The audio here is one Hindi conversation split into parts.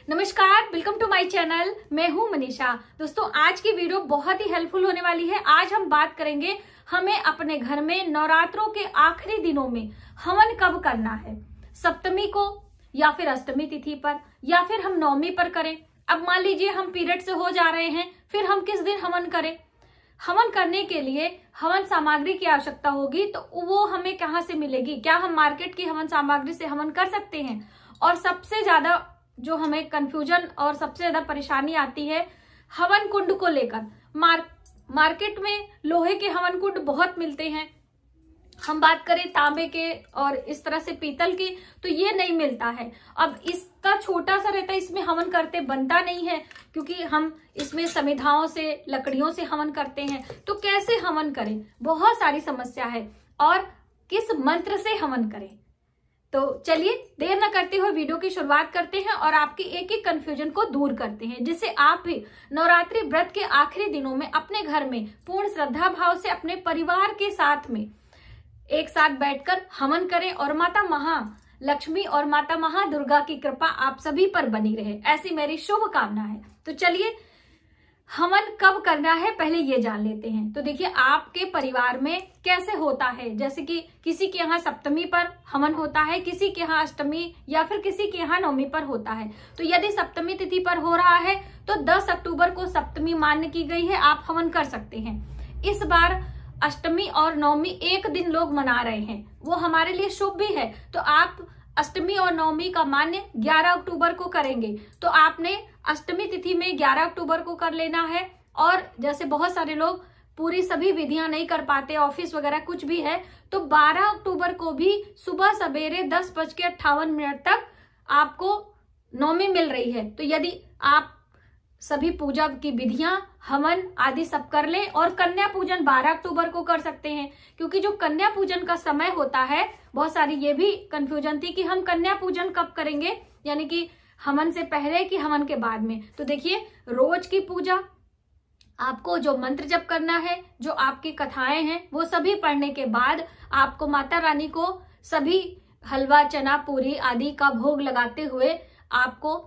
नमस्कार, वेलकम टू माय चैनल। मैं हूं मनीषा। दोस्तों, आज की वीडियो बहुत ही हेल्पफुल होने वाली है। आज हम बात करेंगे हमें अपने घर में नवरात्रों के आखिरी दिनों में हवन कब करना है। सप्तमी को या फिर अष्टमी तिथि पर या फिर हम नवमी पर करें। अब मान लीजिए हम पीरियड से हो जा रहे हैं, फिर हम किस दिन हवन करें। हवन करने के लिए हवन सामग्री की आवश्यकता होगी, तो वो हमें कहाँ से मिलेगी। क्या हम मार्केट की हवन सामग्री से हवन कर सकते हैं। और सबसे ज्यादा जो हमें कंफ्यूजन और सबसे ज्यादा परेशानी आती है हवन कुंड को लेकर। मार्केट में लोहे के हवन कुंड बहुत मिलते हैं। हम बात करें तांबे के और इस तरह से पीतल की, तो ये नहीं मिलता है। अब इसका छोटा सा रहता है, इसमें हवन करते बनता नहीं है, क्योंकि हम इसमें समिधाओं से, लकड़ियों से हवन करते हैं। तो कैसे हवन करें, बहुत सारी समस्या है। और किस मंत्र से हवन करें। तो चलिए देर न करते हुए वीडियो की शुरुआत करते हैं और आपकी एक एक कंफ्यूजन को दूर करते हैं, जिससे आप भी नवरात्रि व्रत के आखिरी दिनों में अपने घर में पूर्ण श्रद्धा भाव से अपने परिवार के साथ में एक साथ बैठकर हवन करें और माता महालक्ष्मी और माता महादुर्गा की कृपा आप सभी पर बनी रहे, ऐसी मेरी शुभ कामना है। तो चलिए हवन कब करना है पहले ये जान लेते हैं। तो देखिए आपके परिवार में कैसे होता है। जैसे कि किसी के यहाँ सप्तमी पर हवन होता है, किसी के यहाँ अष्टमी या फिर किसी के यहाँ नवमी पर होता है। तो यदि सप्तमी तिथि पर हो रहा है तो 10 अक्टूबर को सप्तमी मान्य की गई है, आप हवन कर सकते हैं। इस बार अष्टमी और नवमी एक दिन लोग मना रहे हैं, वो हमारे लिए शुभ भी है। तो आप अष्टमी और नवमी का मान्य 11 अक्टूबर को करेंगे, तो आपने अष्टमी तिथि में 11 अक्टूबर को कर लेना है। और जैसे बहुत सारे लोग पूरी सभी विधियां नहीं कर पाते, ऑफिस वगैरह कुछ भी है, तो 12 अक्टूबर को भी सुबह सवेरे 10:58 तक आपको नवमी मिल रही है। तो यदि आप सभी पूजा की विधियां, हवन आदि सब कर लें और कन्या पूजन 12 अक्टूबर को कर सकते हैं, क्योंकि जो कन्या पूजन का समय होता है, बहुत सारी ये भी कंफ्यूजन थी कि हम कन्या पूजन कब करेंगे, यानी कि हवन से पहले कि हवन के बाद में। तो देखिए रोज की पूजा, आपको जो मंत्र जप करना है, जो आपकी कथाएं हैं, वो सभी पढ़ने के बाद आपको माता रानी को सभी हलवा, चना, पूरी आदि का भोग लगाते हुए आपको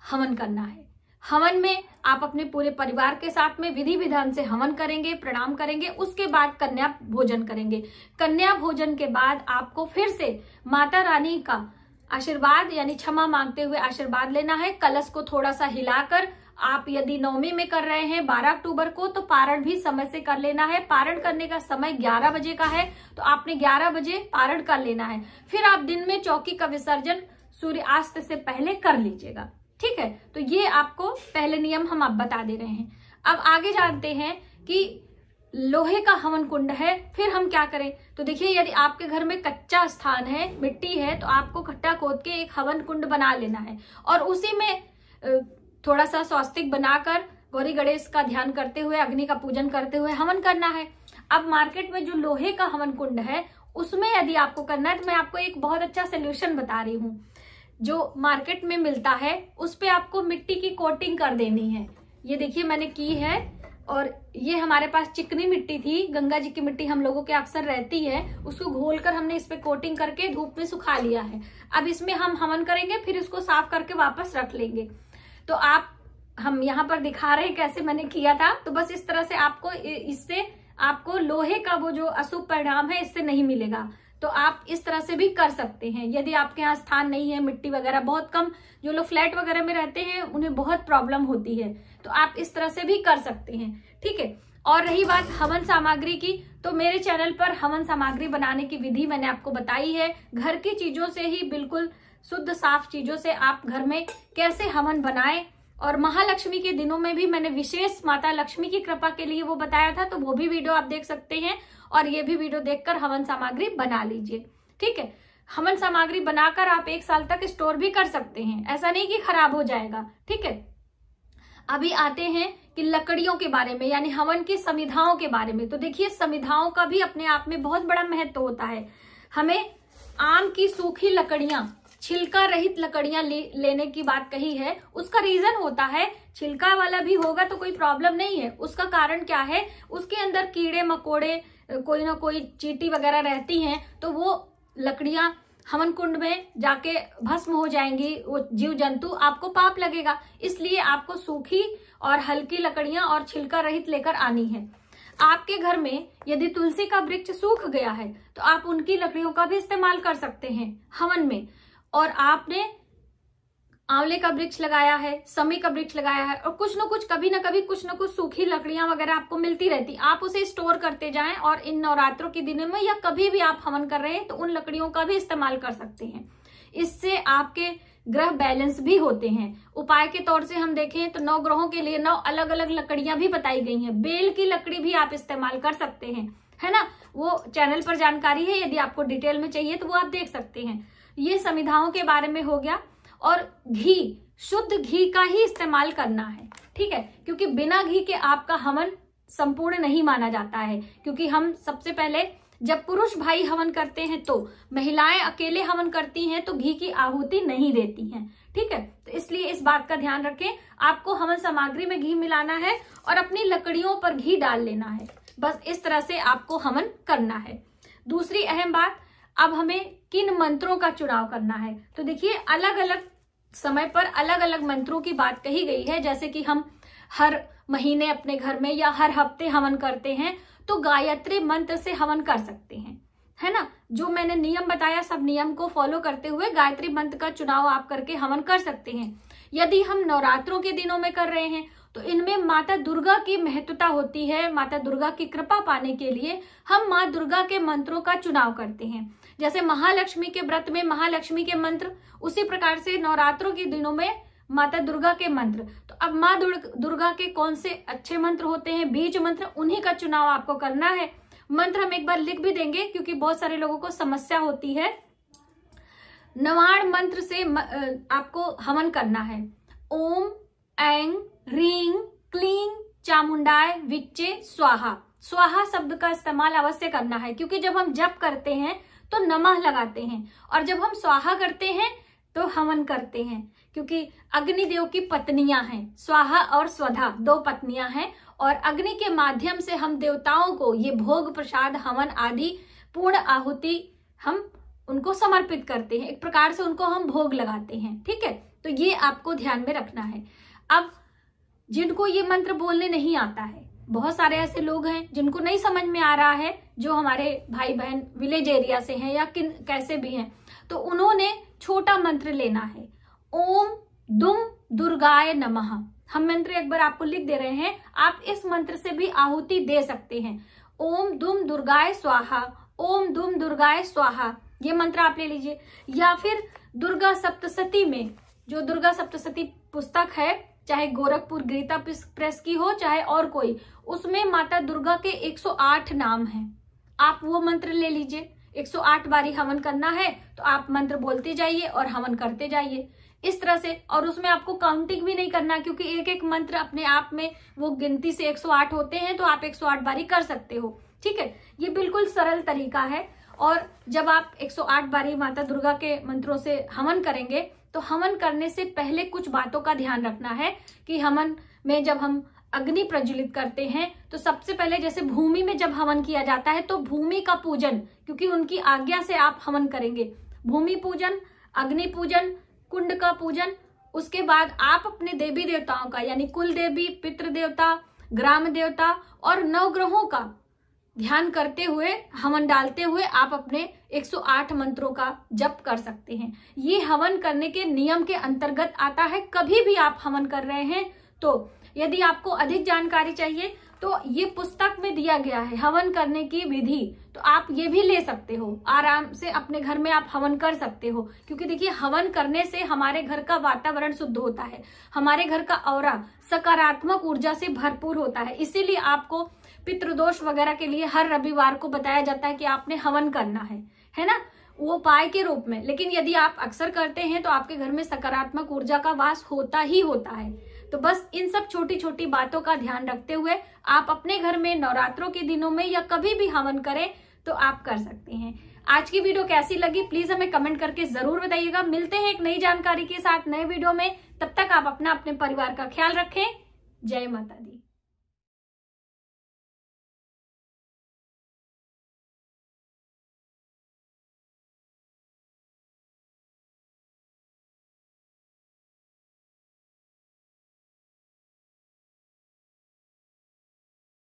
हवन करना है। हवन में आप अपने पूरे परिवार के साथ में विधि विधान से हवन करेंगे, प्रणाम करेंगे। उसके बाद कन्या भोजन करेंगे। कन्या भोजन के बाद आपको फिर से माता रानी का आशीर्वाद यानी क्षमा मांगते हुए आशीर्वाद लेना है। कलश को थोड़ा सा हिलाकर, आप यदि नवमी में कर रहे हैं 12 अक्टूबर को, तो पारण भी समय से कर लेना है। पारण करने का समय 11 बजे का है, तो आपने 11 बजे पारण कर लेना है। फिर आप दिन में चौकी का विसर्जन सूर्यास्त से पहले कर लीजिएगा, ठीक है। तो ये आपको पहले नियम हम आप बता दे रहे हैं। अब आगे जानते हैं कि लोहे का हवन कुंड है, फिर हम क्या करें। तो देखिए यदि आपके घर में कच्चा स्थान है, मिट्टी है, तो आपको खड्डा खोद के एक हवन कुंड बना लेना है और उसी में थोड़ा सा स्वस्तिक बनाकर गौरी गणेश का ध्यान करते हुए, अग्नि का पूजन करते हुए हवन करना है। अब मार्केट में जो लोहे का हवन कुंड है, उसमें यदि आपको करना है, तो मैं आपको एक बहुत अच्छा सोल्यूशन बता रही हूँ। जो मार्केट में मिलता है उस पे आपको मिट्टी की कोटिंग कर देनी है। ये देखिए मैंने की है, और ये हमारे पास चिकनी मिट्टी थी, गंगा जी की मिट्टी हम लोगों के अक्सर रहती है, उसको घोलकर हमने इस पे कोटिंग करके धूप में सुखा लिया है। अब इसमें हम हवन करेंगे, फिर इसको साफ करके वापस रख लेंगे। तो हम यहाँ पर दिखा रहे हैं कैसे मैंने किया था। तो बस इस तरह से आपको इससे आपको लोहे का वो जो अशुभ परिणाम है इससे नहीं मिलेगा। तो आप इस तरह से भी कर सकते हैं। यदि आपके यहाँ स्थान नहीं है, मिट्टी वगैरह बहुत कम, जो लोग फ्लैट वगैरह में रहते हैं उन्हें बहुत प्रॉब्लम होती है, तो आप इस तरह से भी कर सकते हैं, ठीक है। और रही बात हवन सामग्री की, तो मेरे चैनल पर हवन सामग्री बनाने की विधि मैंने आपको बताई है। घर की चीजों से ही, बिल्कुल शुद्ध साफ चीजों से आप घर में कैसे हवन बनाएं। और महालक्ष्मी के दिनों में भी मैंने विशेष माता लक्ष्मी की कृपा के लिए वो बताया था, तो वो भी वीडियो आप देख सकते हैं। और ये भी वीडियो देखकर हवन सामग्री बना लीजिए, ठीक है। हवन सामग्री बनाकर आप 1 साल तक स्टोर भी कर सकते हैं, ऐसा नहीं कि खराब हो जाएगा, ठीक है। अभी आते हैं कि लकड़ियों के बारे में, यानी हवन की समिधाओं के बारे में। तो देखिए समिधाओं का भी अपने आप में बहुत बड़ा महत्व होता है। हमें आम की सूखी लकड़ियां, छिलका रहित लकड़ियां लेने की बात कही है। उसका रीजन होता है, छिलका वाला भी होगा तो कोई प्रॉब्लम नहीं है। उसका कारण क्या है, उसके अंदर कीड़े मकोड़े, कोई ना कोई चींटी वगैरह रहती हैं, तो वो लकड़ियां हवन कुंड में जाके भस्म हो जाएंगी वो जीव जंतु, आपको पाप लगेगा। इसलिए आपको सूखी और हल्की लकड़ियां और छिलका रहित लेकर आनी है। आपके घर में यदि तुलसी का वृक्ष सूख गया है तो आप उनकी लकड़ियों का भी इस्तेमाल कर सकते हैं हवन में। और आपने आंवले का वृक्ष लगाया है, समी का वृक्ष लगाया है, और कुछ न कुछ कभी ना कभी कुछ न कुछ सूखी लकड़ियां वगैरह आपको मिलती रहती, आप उसे स्टोर करते जाएं और इन नवरात्रों के दिनों में या कभी भी आप हवन कर रहे हैं तो उन लकड़ियों का भी इस्तेमाल कर सकते हैं। इससे आपके ग्रह बैलेंस भी होते हैं। उपाय के तौर से हम देखें तो 9 ग्रहों के लिए 9 अलग अलग लकड़ियां भी बताई गई हैं। बेल की लकड़ी भी आप इस्तेमाल कर सकते हैं, है ना, वो चैनल पर जानकारी है, यदि आपको डिटेल में चाहिए तो वो आप देख सकते हैं। ये समिधाओं के बारे में हो गया। और घी, शुद्ध घी का ही इस्तेमाल करना है, ठीक है, क्योंकि बिना घी के आपका हवन संपूर्ण नहीं माना जाता है। क्योंकि हम सबसे पहले जब पुरुष भाई हवन करते हैं तो महिलाएं अकेले हवन करती हैं तो घी की आहुति नहीं देती हैं, ठीक है। तो इसलिए इस बात का ध्यान रखें, आपको हवन सामग्री में घी मिलाना है और अपनी लकड़ियों पर घी डाल लेना है। बस इस तरह से आपको हवन करना है। दूसरी अहम बात, अब हमें किन मंत्रों का चुनाव करना है। तो देखिए, अलग अलग समय पर अलग अलग मंत्रों की बात कही गई है। जैसे कि हम हर महीने अपने घर में या हर हफ्ते हवन करते हैं तो गायत्री मंत्र से हवन कर सकते हैं, है ना। जो मैंने नियम बताया सब नियम को फॉलो करते हुए गायत्री मंत्र का चुनाव आप करके हवन कर सकते हैं। यदि हम नवरात्रों के दिनों में कर रहे हैं तो इनमें माता दुर्गा की महत्वता होती है। माता दुर्गा की कृपा पाने के लिए हम माँ दुर्गा के मंत्रों का चुनाव करते हैं। जैसे महालक्ष्मी के व्रत में महालक्ष्मी के मंत्र, उसी प्रकार से नवरात्रों के दिनों में माता दुर्गा के मंत्र। तो अब माँ दुर्गा के कौन से अच्छे मंत्र होते हैं, बीज मंत्र, उन्हीं का चुनाव आपको करना है। मंत्र हम एक बार लिख भी देंगे क्योंकि बहुत सारे लोगों को समस्या होती है। नवाण मंत्र से आपको हवन करना है। ओम ऐं ह्रीं क्लीं चामुंडाय विच्चे स्वाहा। स्वाहा शब्द का इस्तेमाल अवश्य करना है, क्योंकि जब हम जप करते हैं तो नमः लगाते हैं और जब हम स्वाहा करते हैं तो हवन करते हैं, क्योंकि अग्निदेव की पत्नियां हैं। स्वाहा और स्वधा 2 पत्नियां हैं और अग्नि के माध्यम से हम देवताओं को ये भोग प्रसाद हवन आदि पूर्ण आहुति हम उनको समर्पित करते हैं। एक प्रकार से उनको हम भोग लगाते हैं, ठीक है। तो ये आपको ध्यान में रखना है। अब जिनको ये मंत्र बोलने नहीं आता है, बहुत सारे ऐसे लोग हैं जिनको नहीं समझ में आ रहा है, जो हमारे भाई बहन विलेज एरिया से हैं या कैसे भी हैं, तो उन्होंने छोटा मंत्र लेना है। ओम दुम दुर्गाय नमः। हम मंत्र एक बार आपको लिख दे रहे हैं, आप इस मंत्र से भी आहुति दे सकते हैं। ओम दुम दुर्गाय स्वाहा, ओम दुम दुर्गाय स्वाहा, ये मंत्र आप ले लीजिए। या फिर दुर्गा सप्तशती में, जो दुर्गा सप्तशती पुस्तक है, चाहे गोरखपुर गीता प्रेस की हो चाहे और कोई, उसमें माता दुर्गा के 108 नाम हैं। आप वो मंत्र ले लीजिए। 108 बारी हवन करना है तो आप मंत्र बोलते जाइए और हवन करते जाइए इस तरह से। और उसमें आपको काउंटिंग भी नहीं करना, क्योंकि एक एक मंत्र अपने आप में वो गिनती से 108 होते हैं, तो आप 108 बारी कर सकते हो, ठीक है। ये बिल्कुल सरल तरीका है। और जब आप 108 बारी माता दुर्गा के मंत्रों से हवन करेंगे तो हवन करने से पहले कुछ बातों का ध्यान रखना है कि हवन में जब हम अग्नि प्रज्वलित करते हैं तो सबसे पहले जैसे भूमि में जब हवन किया जाता है तो भूमि का पूजन, क्योंकि उनकी आज्ञा से आप हवन करेंगे, भूमि पूजन, अग्नि पूजन, कुंड का पूजन। उसके बाद आप अपने देवी देवताओं का, यानी कुल देवी, पितृ देवता, ग्राम देवता और 9 ग्रहों का ध्यान करते हुए, हवन डालते हुए आप अपने 108 मंत्रों का जप कर सकते हैं। ये हवन करने के नियम के अंतर्गत आता है। कभी भी आप हवन कर रहे हैं तो यदि आपको अधिक जानकारी चाहिए तो ये पुस्तक में दिया गया है हवन करने की विधि, तो आप ये भी ले सकते हो। आराम से अपने घर में आप हवन कर सकते हो, क्योंकि देखिए हवन करने से हमारे घर का वातावरण शुद्ध होता है, हमारे घर का ऑरा सकारात्मक ऊर्जा से भरपूर होता है। इसीलिए आपको पितृदोष वगैरह के लिए हर रविवार को बताया जाता है कि आपने हवन करना है ना, वो उपाय के रूप में। लेकिन यदि आप अक्सर करते हैं तो आपके घर में सकारात्मक ऊर्जा का वास होता ही होता है। तो बस इन सब छोटी छोटी बातों का ध्यान रखते हुए आप अपने घर में नवरात्रों के दिनों में या कभी भी हवन करें तो आप कर सकते हैं। आज की वीडियो कैसी लगी प्लीज हमें कमेंट करके जरूर बताइएगा। मिलते हैं एक नई जानकारी के साथ नए वीडियो में, तब तक आप अपना अपने परिवार का ख्याल रखें। जय माता दी।